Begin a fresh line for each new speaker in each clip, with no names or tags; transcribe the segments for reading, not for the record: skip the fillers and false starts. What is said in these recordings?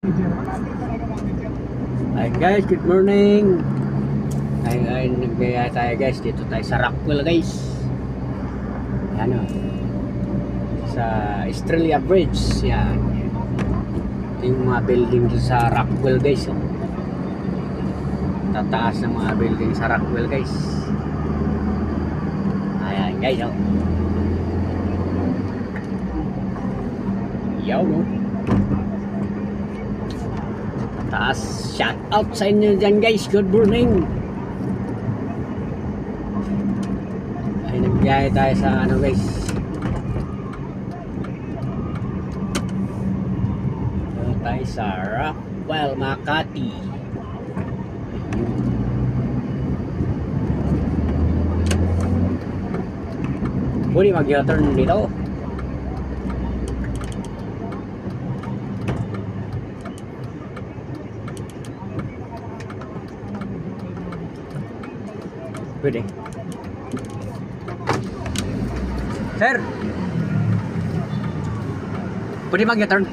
Hi guys, good morning. Ngayon nagbiyaya tayo guys. Dito tayo sa Rockwell guys. Ano? Sa Estrella Bridge. Yan. Ito yung mga building dito sa Rockwell guys. Oh. Tataas ng mga building sa Rockwell guys. Ayan guys. Oh. Yaw no. Taas, shout out sa inyo dyan guys, good morning. Ay nagbiyahe tayo sa ano guys, tayo sa Rockwell, Makati. Pwede mag-u-turn dito. Pwede. Sir, pwede mag-u-turn.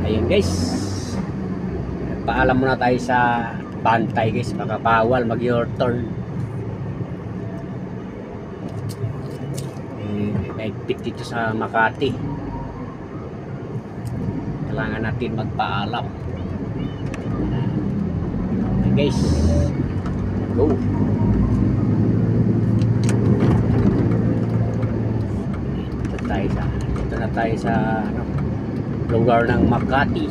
Ayun guys, paalam muna tayo sa bantay guys, baka bawal mag-u-turn. Naigpit dito sa Makati, kailangan natin magpaalam. Okay guys, go. Dito na tayo sa ano, lugar ng Makati.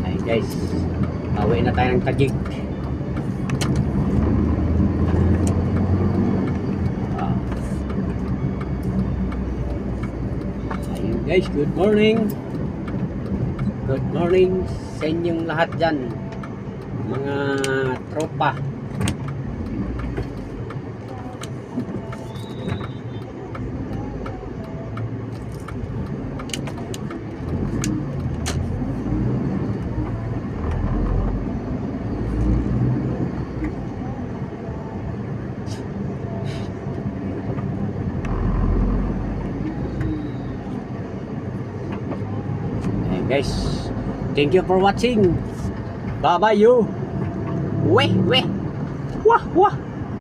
Ay guys, pauwi na tayo ng Taguig. Guys, good morning. Good morning sa inyong lahat dyan, mga tropa. Guys, thank you for watching. Bye bye you. Weh weh. Wah wah.